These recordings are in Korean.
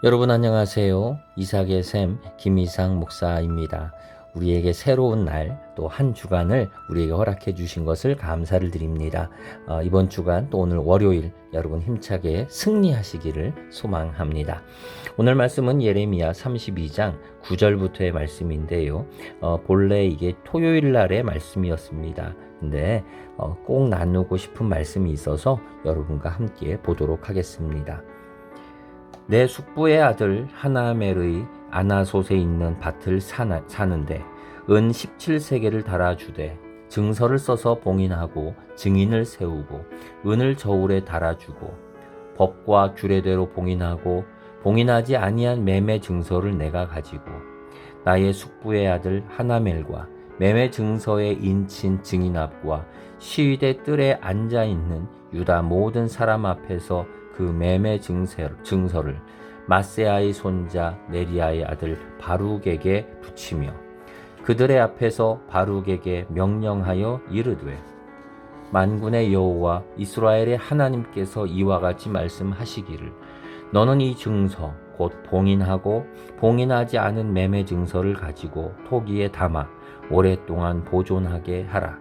여러분 안녕하세요. 이삭의 샘 김이삭 목사입니다. 우리에게 새로운 날 또 한 주간을 우리에게 허락해 주신 것을 감사를 드립니다. 이번 주간 또 오늘 월요일 여러분 힘차게 승리하시기를 소망합니다. 오늘 말씀은 예레미야 32장 9절부터의 말씀인데요. 본래 이게 토요일 날의 말씀이었습니다. 근데 꼭 나누고 싶은 말씀이 있어서 여러분과 함께 보도록 하겠습니다. 내 숙부의 아들 하나멜의 아나솥에 있는 밭을 사는데 은 17세겔을 달아주되 증서를 써서 봉인하고 증인을 세우고 은을 저울에 달아주고 법과 규례대로 봉인하고 봉인하지 아니한 매매 증서를 내가 가지고 나의 숙부의 아들 하나멜과 매매 증서의 인친 증인 앞과 시위대 뜰에 앉아있는 유다 모든 사람 앞에서 그 매매 증서를 마세아의 손자 네리아의 아들 바룩에게 붙이며 그들의 앞에서 바룩에게 명령하여 이르되 만군의 여호와 이스라엘의 하나님께서 이와 같이 말씀하시기를 너는 이 증서 곧 봉인하고 봉인하지 않은 매매 증서를 가지고 토기에 담아 오랫동안 보존하게 하라.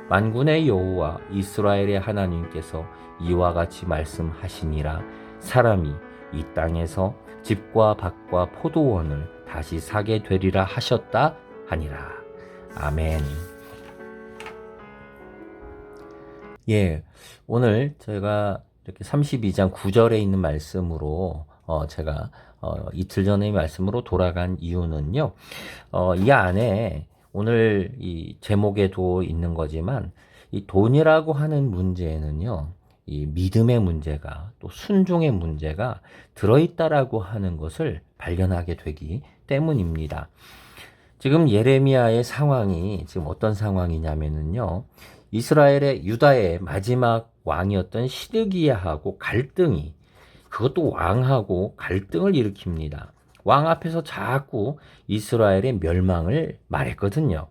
만군의 여호와 이스라엘의 하나님께서 이와 같이 말씀하시니라. 사람이 이 땅에서 집과 밭과 포도원을 다시 사게 되리라 하셨다 하니라. 아멘. 예, 오늘 제가 이렇게 32장 9절에 있는 말씀으로 제가 이틀 전의 말씀으로 돌아간 이유는요. 이 안에 오늘 이 제목에도 있는 거지만 이 돈이라고 하는 문제에는요. 이 믿음의 문제가 또 순종의 문제가 들어있다라고 하는 것을 발견하게 되기 때문입니다. 지금 예레미야의 상황이 지금 어떤 상황이냐면요. 이스라엘의 유다의 마지막 왕이었던 시드기야하고 갈등이 그것도 왕하고 갈등을 일으킵니다. 왕 앞에서 자꾸 이스라엘의 멸망을 말했거든요.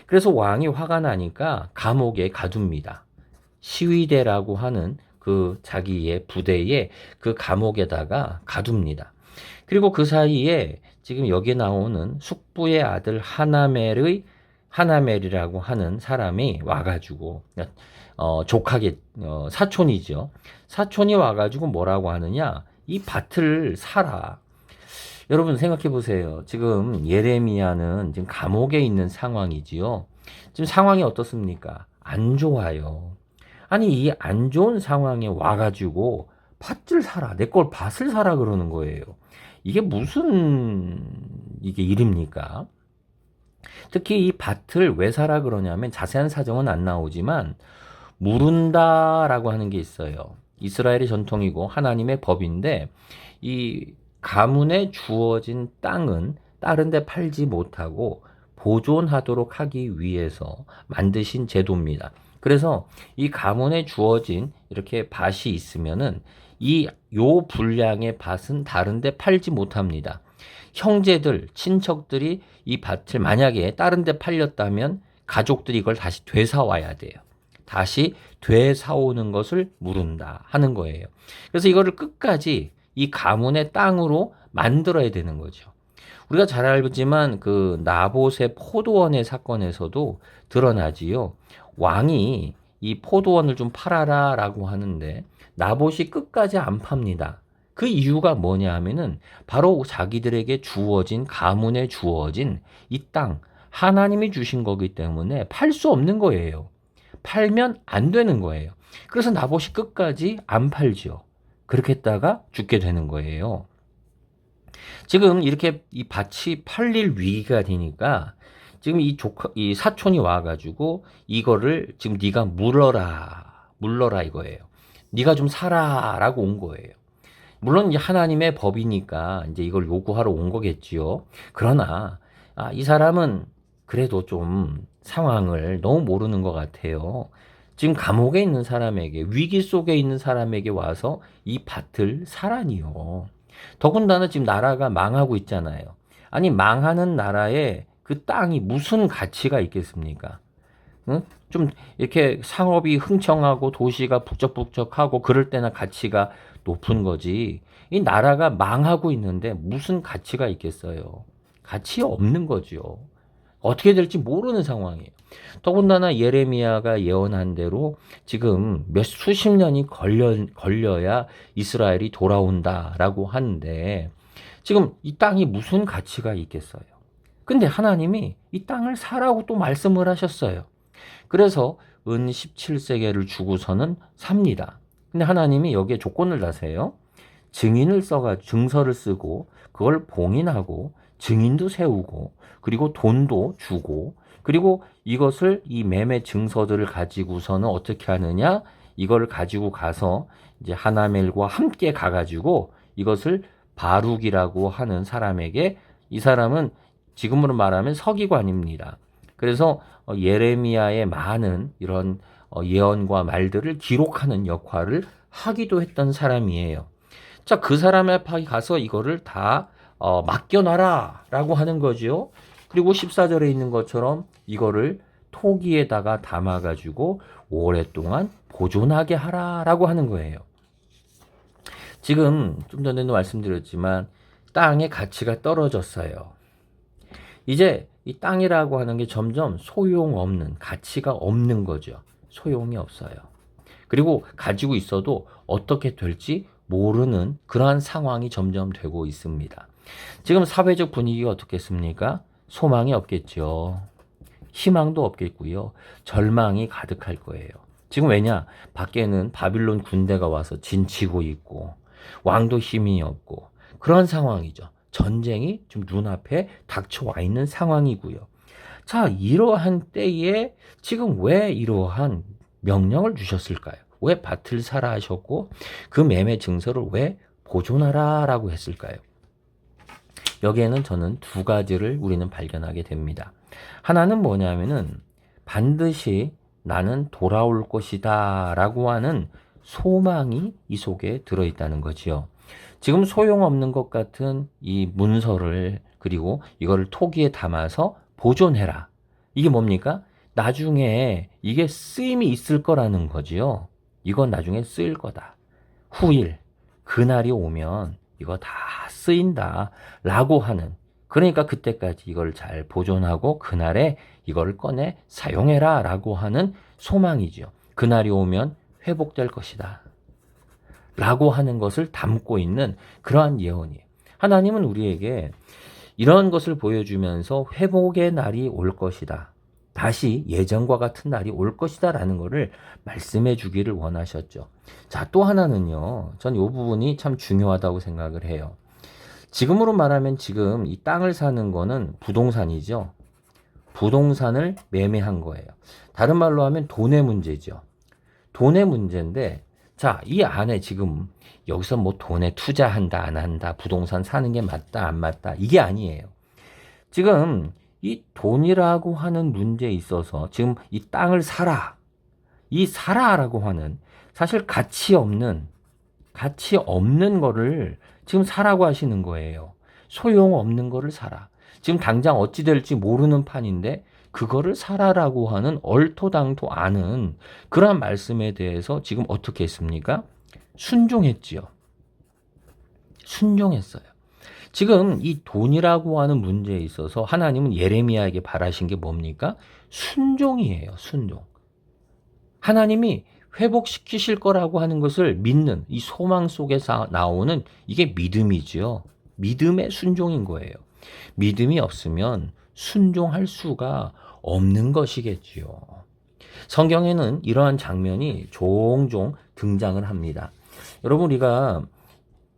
그래서 왕이 화가 나니까 감옥에 가둡니다. 시위대라고 하는 그 자기의 부대에 그 감옥에다가 가둡니다. 그리고 그 사이에 지금 여기 나오는 숙부의 아들 하나멜이라고 하는 사람이 와가지고 조카게 사촌이죠. 사촌이 와가지고 뭐라고 하느냐? 이 밭을 사라. 여러분 생각해 보세요. 지금 예레미야는 지금 감옥에 있는 상황이지요. 지금 상황이 어떻습니까? 안 좋아요. 아니 이 안 좋은 상황에 와가지고 밭을 사라. 내 걸 밭을 사라 그러는 거예요. 이게 무슨 이게 일입니까? 특히 이 밭을 왜 사라 그러냐면 자세한 사정은 안 나오지만 무른다라고 하는 게 있어요. 이스라엘의 전통이고 하나님의 법인데 이 가문에 주어진 땅은 다른 데 팔지 못하고 보존하도록 하기 위해서 만드신 제도입니다. 그래서 이 가문에 주어진 이렇게 밭이 있으면은 요 분량의 밭은 다른 데 팔지 못합니다. 형제들, 친척들이 이 밭을 만약에 다른 데 팔렸다면 가족들이 이걸 다시 되사와야 돼요. 다시 되사오는 것을 물은다 하는 거예요. 그래서 이거를 끝까지 이 가문의 땅으로 만들어야 되는 거죠. 우리가 잘 알지만 그 나봇의 포도원의 사건에서도 드러나지요. 왕이 이 포도원을 좀 팔아라라고 하는데 나봇이 끝까지 안 팝니다. 그 이유가 뭐냐 하면은 바로 자기들에게 주어진 가문에 주어진 이 땅 하나님이 주신 거기 때문에 팔 수 없는 거예요. 팔면 안 되는 거예요. 그래서 나봇이 끝까지 안 팔죠. 그렇게 했다가 죽게 되는 거예요. 지금 이렇게 이 밭이 팔릴 위기가 되니까 지금 이 사촌이 와가지고 이거를 지금 네가 물러라 이거예요. 네가 좀 사라라고 온 거예요. 물론 이제 하나님의 법이니까 이제 이걸 요구하러 온 거겠지요. 그러나 이 사람은 그래도 좀 상황을 너무 모르는 것 같아요. 지금 감옥에 있는 사람에게 위기 속에 있는 사람에게 와서 이 밭을 사라니요. 더군다나 지금 나라가 망하고 있잖아요. 아니 망하는 나라에 그 땅이 무슨 가치가 있겠습니까? 응? 좀 이렇게 상업이 흥청하고 도시가 북적북적하고 그럴 때나 가치가 높은 거지. 이 나라가 망하고 있는데 무슨 가치가 있겠어요? 가치 없는 거죠. 어떻게 될지 모르는 상황이에요. 더군다나 예레미야가 예언한 대로 지금 몇 수십 년이 걸려야 이스라엘이 돌아온다라고 하는데 지금 이 땅이 무슨 가치가 있겠어요? 근데 하나님이 이 땅을 사라고 또 말씀을 하셨어요. 그래서 은 17세겔을 주고서는 삽니다. 근데 하나님이 여기에 조건을 다세요. 증서를 쓰고 그걸 봉인하고 증인도 세우고 그리고 돈도 주고 그리고 이것을 이 매매 증서들을 가지고서는 어떻게 하느냐? 이걸 가지고 가서 이제 하나멜과 함께 가가지고 이것을 바룩이라고 하는 사람에게 이 사람은 지금으로 말하면 서기관입니다. 그래서 예레미야의 많은 이런 예언과 말들을 기록하는 역할을 하기도 했던 사람이에요. 자, 그 사람의 앞에 가서 이거를 다 맡겨놔라 라고 하는 거죠. 그리고 14절에 있는 것처럼 이거를 토기에다가 담아가지고 오랫동안 보존하게 하라라고 하는 거예요. 지금 좀 전에도 말씀드렸지만 땅의 가치가 떨어졌어요. 이제 이 땅이라고 하는 게 점점 소용없는, 가치가 없는 거죠. 소용이 없어요. 그리고 가지고 있어도 어떻게 될지 모르는 그러한 상황이 점점 되고 있습니다. 지금 사회적 분위기가 어떻겠습니까? 소망이 없겠죠. 희망도 없겠고요. 절망이 가득할 거예요. 지금 왜냐? 밖에는 바빌론 군대가 와서 진치고 있고 왕도 힘이 없고 그런 상황이죠. 전쟁이 좀 눈앞에 닥쳐와 있는 상황이고요. 자, 이러한 때에 지금 왜 이러한 명령을 주셨을까요? 왜 밭을 사라 하셨고 그 매매 증서를 왜 보존하라 라고 했을까요? 여기에는 저는 두 가지를 우리는 발견하게 됩니다. 하나는 뭐냐면은 반드시 나는 돌아올 것이다 라고 하는 소망이 이 속에 들어있다는 거지요. 지금 소용없는 것 같은 이 문서를 그리고 이거를 토기에 담아서 보존해라. 이게 뭡니까? 나중에 이게 쓰임이 있을 거라는 거지요. 이건 나중에 쓰일 거다. 후일, 그날이 오면 이거 다 쓰인다 라고 하는, 그러니까 그때까지 이걸 잘 보존하고 그날에 이걸 꺼내 사용해라 라고 하는 소망이죠. 그날이 오면 회복될 것이다 라고 하는 것을 담고 있는 그러한 예언이에요. 하나님은 우리에게 이런 것을 보여주면서 회복의 날이 올 것이다. 다시 예전과 같은 날이 올 것이다 라는 것을 말씀해 주기를 원하셨죠. 자, 또 하나는요. 전 이 부분이 참 중요하다고 생각을 해요. 지금으로 말하면 지금 이 땅을 사는 거는 부동산이죠. 부동산을 매매한 거예요. 다른 말로 하면 돈의 문제죠. 돈의 문제인데 자, 이 안에 지금 여기서 뭐 돈에 투자한다 안 한다 부동산 사는 게 맞다 안 맞다 이게 아니에요. 지금 이 돈이라고 하는 문제에 있어서 지금 이 땅을 사라 이 사라라고 하는 사실 가치 없는 거를 지금 사라고 하시는 거예요. 소용없는 거를 사라. 지금 당장 어찌 될지 모르는 판인데 그거를 사라라고 하는 얼토당토 않은 그러한 말씀에 대해서 지금 어떻게 했습니까? 순종했지요. 순종했어요. 지금 이 돈이라고 하는 문제에 있어서 하나님은 예레미야에게 바라신 게 뭡니까? 순종이에요. 순종. 하나님이 회복시키실 거라고 하는 것을 믿는 이 소망 속에서 나오는 이게 믿음이지요. 믿음의 순종인 거예요. 믿음이 없으면 순종할 수가 없는 것이겠지요. 성경에는 이러한 장면이 종종 등장을 합니다. 여러분, 우리가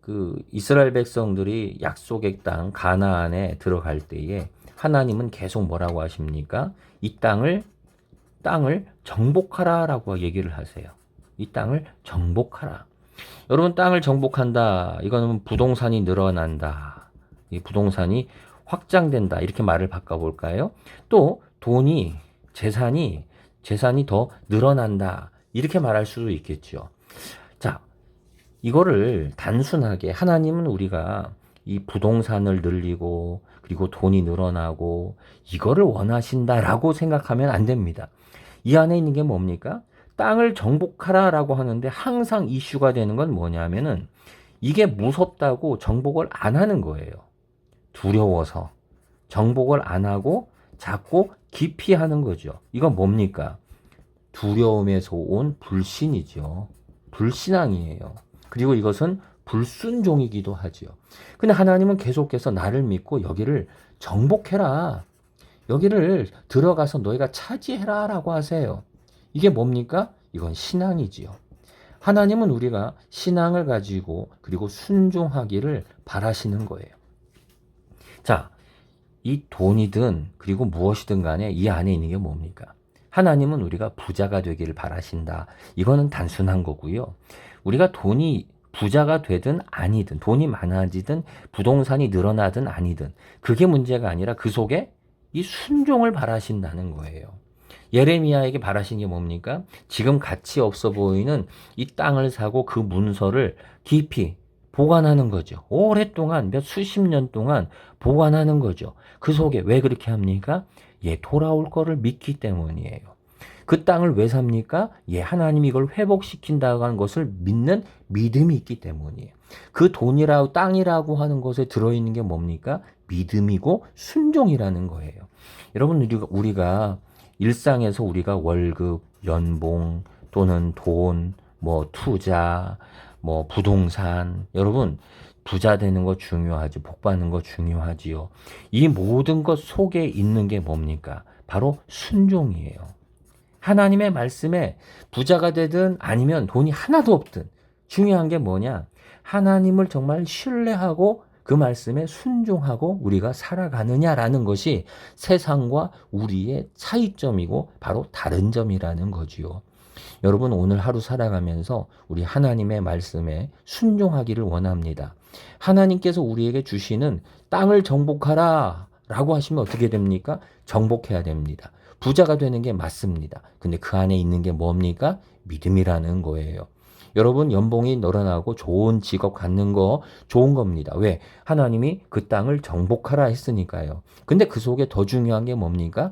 그 이스라엘 백성들이 약속의 땅 가나안에 들어갈 때에 하나님은 계속 뭐라고 하십니까? 이 땅을 정복하라라고 얘기를 하세요. 이 땅을 정복하라. 여러분, 땅을 정복한다. 이거는 부동산이 늘어난다. 이 부동산이 확장된다. 이렇게 말을 바꿔볼까요? 또 돈이 재산이 더 늘어난다. 이렇게 말할 수도 있겠죠. 자, 이거를 단순하게 하나님은 우리가 이 부동산을 늘리고 그리고 돈이 늘어나고 이거를 원하신다라고 생각하면 안 됩니다. 이 안에 있는 게 뭡니까? 땅을 정복하라라고 하는데 항상 이슈가 되는 건 뭐냐면은 이게 무섭다고 정복을 안 하는 거예요. 두려워서 정복을 안 하고 자꾸 기피하는 거죠. 이건 뭡니까? 두려움에서 온 불신이죠. 불신앙이에요. 그리고 이것은 불순종이기도 하죠. 근데 하나님은 계속해서 나를 믿고 여기를 정복해라. 여기를 들어가서 너희가 차지해라 라고 하세요. 이게 뭡니까? 이건 신앙이지요. 하나님은 우리가 신앙을 가지고 그리고 순종하기를 바라시는 거예요. 자, 이 돈이든 그리고 무엇이든 간에 이 안에 있는 게 뭡니까? 하나님은 우리가 부자가 되기를 바라신다. 이거는 단순한 거고요. 우리가 돈이 부자가 되든 아니든 돈이 많아지든 부동산이 늘어나든 아니든 그게 문제가 아니라 그 속에 이 순종을 바라신다는 거예요. 예레미야에게 바라신 게 뭡니까? 지금 가치 없어 보이는 이 땅을 사고 그 문서를 깊이 보관하는 거죠. 오랫동안 수십 년 동안 보관하는 거죠. 그 속에 왜 그렇게 합니까? 돌아올 거를 믿기 때문이에요. 그 땅을 왜 삽니까? 하나님이 이걸 회복시킨다고 하는 것을 믿는 믿음이 있기 때문이에요. 그 돈이라고 땅이라고 하는 것에 들어있는 게 뭡니까? 믿음이고 순종이라는 거예요. 여러분, 우리가 일상에서 우리가 월급, 연봉 또는 돈, 투자, 부동산, 여러분 부자 되는 거 중요하지, 복 받는 거 중요하지요. 이 모든 것 속에 있는 게 뭡니까? 바로 순종이에요. 하나님의 말씀에 부자가 되든 아니면 돈이 하나도 없든 중요한 게 뭐냐? 하나님을 정말 신뢰하고 그 말씀에 순종하고 우리가 살아가느냐라는 것이 세상과 우리의 차이점이고 바로 다른 점이라는 거지요. 여러분, 오늘 하루 살아가면서 우리 하나님의 말씀에 순종하기를 원합니다. 하나님께서 우리에게 주시는 땅을 정복하라 라고 하시면 어떻게 됩니까? 정복해야 됩니다. 부자가 되는 게 맞습니다. 근데 그 안에 있는 게 뭡니까? 믿음이라는 거예요. 여러분, 연봉이 늘어나고 좋은 직업 갖는 거 좋은 겁니다. 왜? 하나님이 그 땅을 정복하라 했으니까요. 근데 그 속에 더 중요한 게 뭡니까?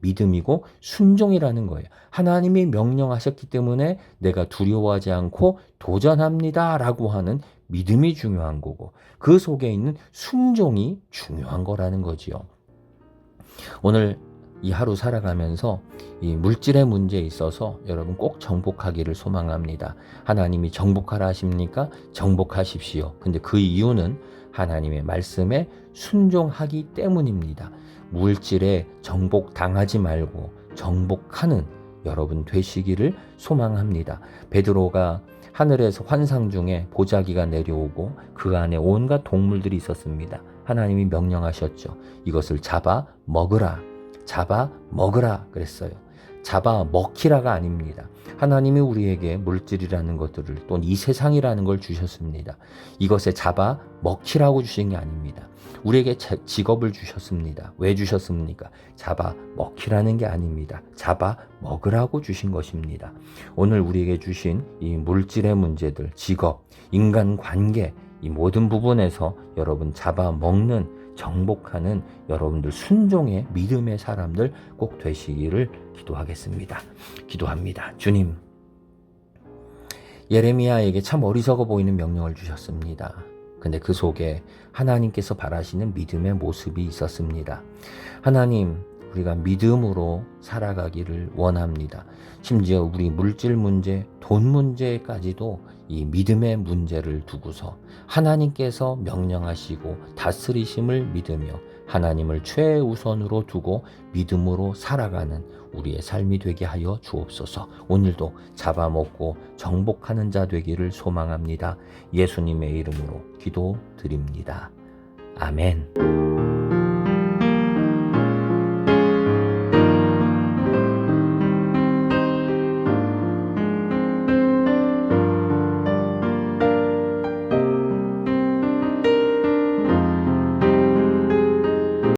믿음이고 순종이라는 거예요. 하나님이 명령하셨기 때문에 내가 두려워하지 않고 도전합니다 라고 하는 믿음이 중요한 거고 그 속에 있는 순종이 중요한 거라는 거지요. 오늘 이 하루 살아가면서 이 물질의 문제에 있어서 여러분 꼭 정복하기를 소망합니다. 하나님이 정복하라 하십니까? 정복하십시오. 근데 그 이유는 하나님의 말씀에 순종하기 때문입니다. 물질에 정복당하지 말고 정복하는 여러분 되시기를 소망합니다. 베드로가 하늘에서 환상 중에 보자기가 내려오고 그 안에 온갖 동물들이 있었습니다. 하나님이 명령하셨죠. 이것을 잡아 먹으라. 잡아 먹으라 그랬어요. 잡아 먹히라가 아닙니다. 하나님이 우리에게 물질이라는 것들을 또 이 세상이라는 걸 주셨습니다. 이것에 잡아 먹히라고 주신 게 아닙니다. 우리에게 직업을 주셨습니다. 왜 주셨습니까? 잡아 먹히라는 게 아닙니다. 잡아 먹으라고 주신 것입니다. 오늘 우리에게 주신 이 물질의 문제들, 직업, 인간관계 이 모든 부분에서 여러분 잡아먹는 정복하는 여러분들 순종의 믿음의 사람들 꼭 되시기를 기도하겠습니다. 기도합니다. 주님, 예레미야에게 참 어리석어 보이는 명령을 주셨습니다. 근데 그 속에 하나님께서 바라시는 믿음의 모습이 있었습니다. 하나님, 우리가 믿음으로 살아가기를 원합니다. 심지어 우리 물질 문제, 돈 문제까지도 이 믿음의 문제를 두고서 하나님께서 명령하시고 다스리심을 믿으며 하나님을 최우선으로 두고 믿음으로 살아가는 우리의 삶이 되게 하여 주옵소서. 오늘도 잡아먹고 정복하는 자 되기를 소망합니다. 예수님의 이름으로 기도드립니다. 아멘.